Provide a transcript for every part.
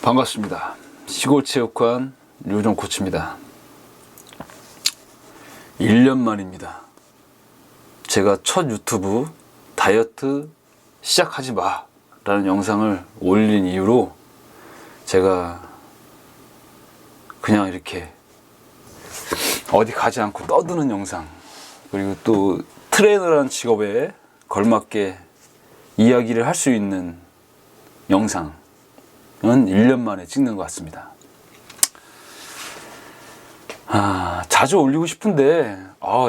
반갑습니다. 시골체육관 류종 코치입니다. 1년 만입니다. 제가 첫 유튜브 다이어트 시작하지 마 라는 영상을 올린 이후로 제가 그냥 이렇게 어디 가지 않고 떠드는 영상, 그리고 또 트레이너라는 직업에 걸맞게 이야기를 할 수 있는 영상은 1년 만에 찍는 것 같습니다. 자주 올리고 싶은데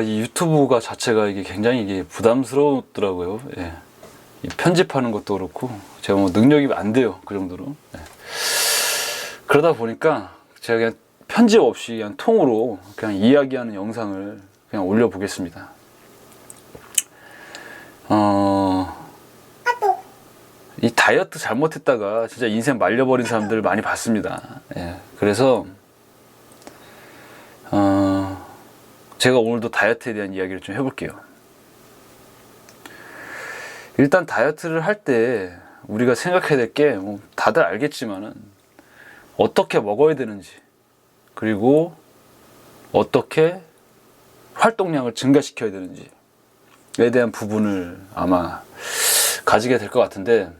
이 유튜브가 자체가 이게 굉장히 부담스럽더라고요. 예. 편집하는 것도 그렇고 제가 뭐 능력이 안 돼요, 그 정도로. 예. 그러다 보니까 제가 그냥 편집 없이 그냥 통으로 그냥 이야기하는 영상을 그냥 올려보겠습니다. 이 다이어트 잘못했다가 진짜 인생 말려버린 사람들 많이 봤습니다. 예. 그래서 제가 오늘도 다이어트에 대한 이야기를 좀 해볼게요. 일단 다이어트를 할 때 우리가 생각해야 될 게 다들 알겠지만은 어떻게 먹어야 되는지, 그리고 어떻게 활동량을 증가시켜야 되는지에 대한 부분을 아마 가지게 될 것 같은데,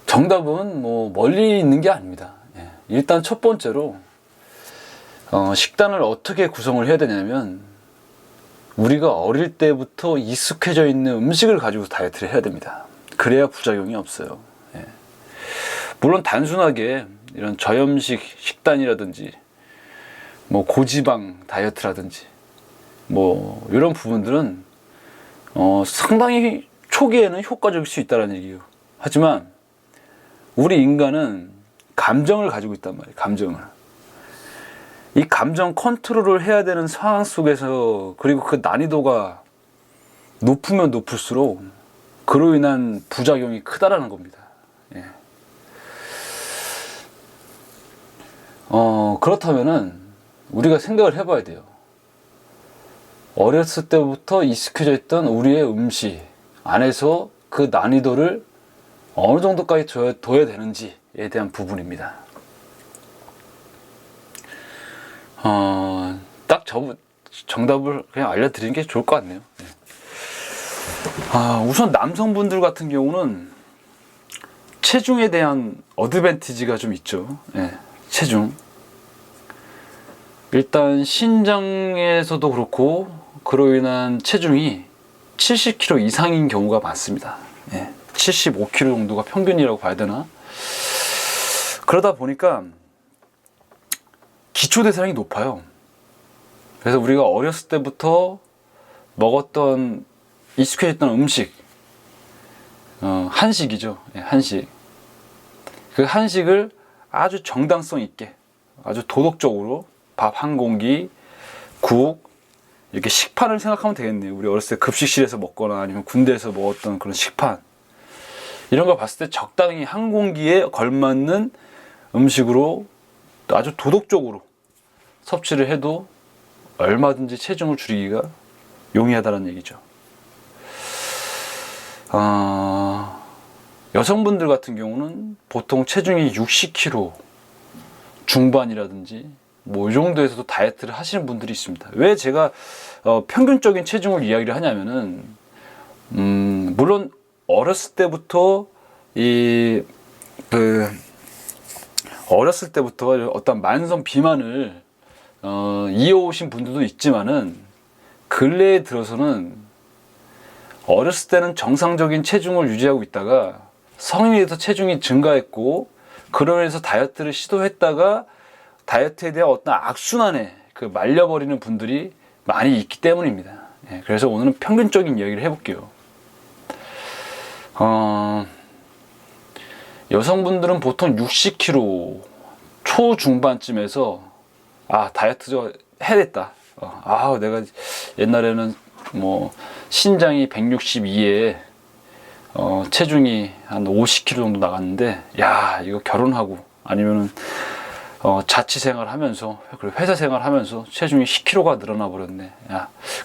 정답은 뭐 멀리 있는 게 아닙니다. 예. 일단 첫 번째로 식단을 어떻게 구성을 해야 되냐면, 우리가 어릴 때부터 익숙해져 있는 음식을 가지고 다이어트를 해야 됩니다. 그래야 부작용이 없어요. 예. 물론 단순하게 이런 저염식 식단이라든지 뭐 고지방 다이어트라든지 뭐 이런 부분들은 상당히 초기에는 효과적일 수 있다는 얘기예요. 하지만 우리 인간은 감정을 가지고 있단 말이에요. 감정을. 이 감정 컨트롤을 해야 되는 상황 속에서, 그리고 그 난이도가 높으면 높을수록 그로 인한 부작용이 크다라는 겁니다. 예. 그렇다면은 우리가 생각을 해봐야 돼요. 어렸을 때부터 익숙해져 있던 우리의 음식 안에서 그 난이도를 어느 정도까지 둬야 되는지에 대한 부분입니다. 딱 정답을 그냥 알려드리는 게 좋을 것 같네요. 네. 우선 남성분들 같은 경우는 체중에 대한 어드밴티지가 좀 있죠. 네, 체중. 일단 신장에서도 그렇고 그로 인한 체중이 70kg 이상인 경우가 많습니다. 네, 75kg 정도가 평균이라고 봐야 되나? 그러다 보니까 기초 대사량이 높아요. 그래서 우리가 어렸을 때부터 먹었던 익숙해졌던 음식, 한식이죠. 예, 한식. 그 한식을 아주 정당성 있게, 아주 도덕적으로 밥 한 공기, 국, 이렇게 식판을 생각하면 되겠네요. 우리 어렸을 때 급식실에서 먹거나 아니면 군대에서 먹었던 그런 식판, 이런 거 봤을 때 적당히 한 공기에 걸맞는 음식으로 또 아주 도덕적으로 섭취를 해도 얼마든지 체중을 줄이기가 용이하다는 얘기죠. 여성분들 같은 경우는 보통 체중이 60kg 중반이라든지 뭐 이 정도에서도 다이어트를 하시는 분들이 있습니다. 왜 제가 평균적인 체중을 이야기를 하냐면은 물론 어렸을 때부터 어렸을 때부터 어떤 만성 비만을 이어오신 분들도 있지만은, 근래에 들어서는 어렸을 때는 정상적인 체중을 유지하고 있다가 성인이 돼서 체중이 증가했고, 그러면서 다이어트를 시도했다가 다이어트에 대한 어떤 악순환에 말려버리는 분들이 많이 있기 때문입니다. 예, 그래서 오늘은 평균적인 이야기를 해볼게요. 여성분들은 보통 60kg 초중반쯤에서 다이어트 해야겠다. 내가 옛날에는 뭐 신장이 162에 체중이 한 50kg 정도 나갔는데, 이거 결혼하고 아니면은 자취생활 하면서, 그리고 회사 생활 하면서 체중이 10kg가 늘어나 버렸네.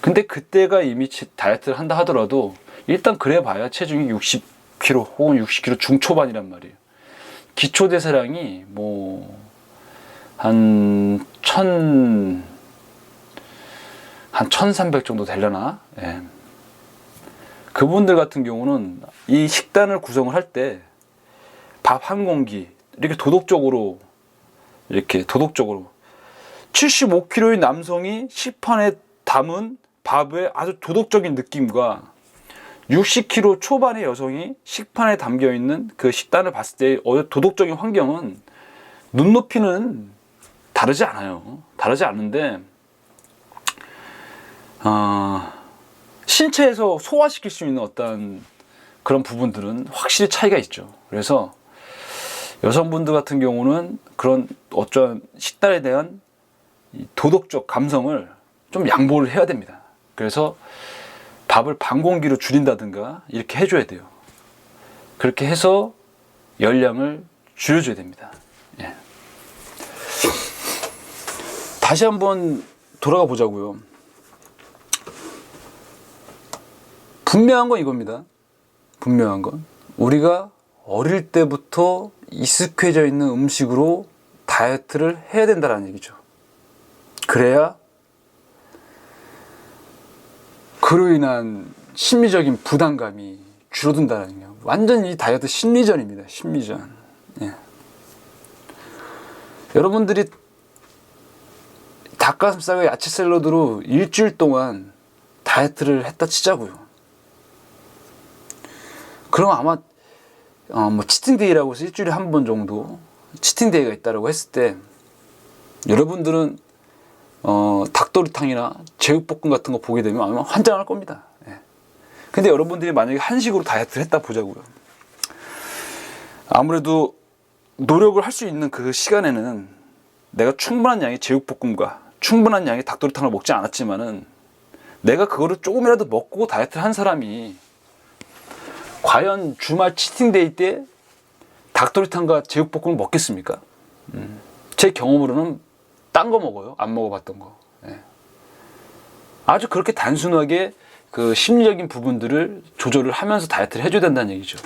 근데 그때가 이미 다이어트를 한다 하더라도 일단 그래 봐야 체중이 60 65kg 혹은 60kg 중초반이란 말이에요. 기초대사량이 뭐 한 1300 정도 되려나? 예. 그분들 같은 경우는 이 식단을 구성을 할 때 밥 한 공기 이렇게 도덕적으로 75kg의 남성이 식판에 담은 밥의 아주 도덕적인 느낌과 60kg 초반의 여성이 식판에 담겨 있는 그 식단을 봤을 때 도덕적인 환경은 눈높이는 다르지 않아요. 다르지 않은데 신체에서 소화시킬 수 있는 어떤 그런 부분들은 확실히 차이가 있죠. 그래서 여성분들 같은 경우는 그런 어쩌한 식단에 대한 도덕적 감성을 좀 양보를 해야 됩니다. 그래서 밥을 반 공기로 줄인다든가 이렇게 해줘야 돼요. 그렇게 해서 열량을 줄여줘야 됩니다. 예. 다시 한번 돌아가 보자고요. 분명한 건 이겁니다. 분명한 건 우리가 어릴 때부터 익숙해져 있는 음식으로 다이어트를 해야 된다는 얘기죠. 그래야 그로 인한 심리적인 부담감이 줄어든다는 얘기예요. 완전히 이 다이어트 심리전입니다. 심리전. 예. 여러분들이 닭가슴살과 야채 샐러드로 일주일 동안 다이어트를 했다 치자고요. 그럼 아마 뭐 치팅데이라고 해서 일주일에 한 번 정도 치팅데이가 있다고 했을 때 여러분들은 닭도리탕이나 제육볶음 같은 거 보게 되면 아마 환장할 겁니다. 예. 근데 여러분들이 만약에 한식으로 다이어트를 했다 보자고요. 아무래도 노력을 할 수 있는 그 시간에는 내가 충분한 양의 제육볶음과 충분한 양의 닭도리탕을 먹지 않았지만은 내가 그거를 조금이라도 먹고 다이어트를 한 사람이 과연 주말 치팅데이 때 닭도리탕과 제육볶음을 먹겠습니까? 제 경험으로는 딴 거 먹어요. 안 먹어봤던 거. 예. 아주 그렇게 단순하게 그 심리적인 부분들을 조절을 하면서 다이어트를 해줘야 된다는 얘기죠.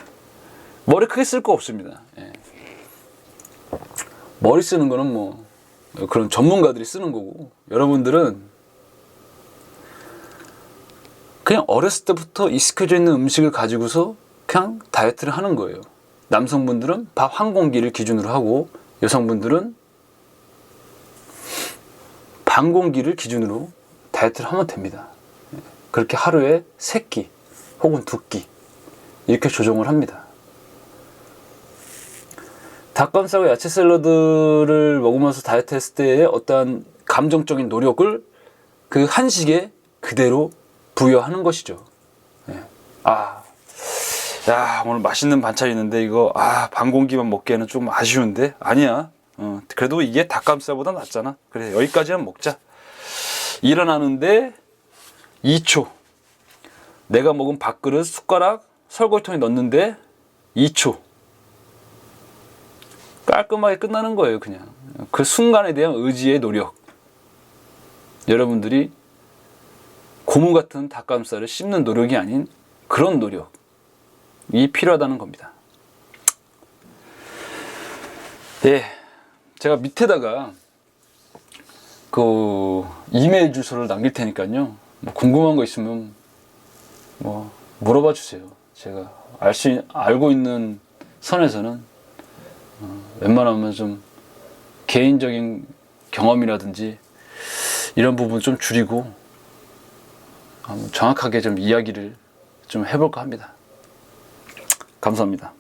머리 크게 쓸 거 없습니다. 예. 머리 쓰는 거는 뭐 그런 전문가들이 쓰는 거고 여러분들은 그냥 어렸을 때부터 익숙해져 있는 음식을 가지고서 그냥 다이어트를 하는 거예요. 남성분들은 밥 한 공기를 기준으로 하고 여성분들은 반 공기를 기준으로 다이어트를 하면 됩니다. 그렇게 하루에 3끼 혹은 2끼 이렇게 조정을 합니다. 닭가슴살과 야채 샐러드를 먹으면서 다이어트 했을 때의 어떠한 감정적인 노력을 그 한식에 그대로 부여하는 것이죠. 예. 야, 오늘 맛있는 반찬이 있는데 이거 반 공기만 먹기에는 좀 아쉬운데? 아니야. 그래도 이게 닭가슴살보다 낫잖아. 그래, 여기까지만 먹자. 일어나는데 2초. 내가 먹은 밥그릇, 숟가락, 설거지통에 넣는데 2초. 깔끔하게 끝나는 거예요, 그냥. 그 순간에 대한 의지의 노력. 여러분들이 고무 같은 닭가슴살을 씹는 노력이 아닌 그런 노력이 필요하다는 겁니다. 예, 제가 밑에다가 그 이메일 주소를 남길 테니까요. 뭐 궁금한 거 있으면 뭐 물어봐 주세요. 제가 알고 있는 선에서는 웬만하면 좀 개인적인 경험이라든지 이런 부분 좀 줄이고 정확하게 좀 이야기를 좀 해볼까 합니다. 감사합니다.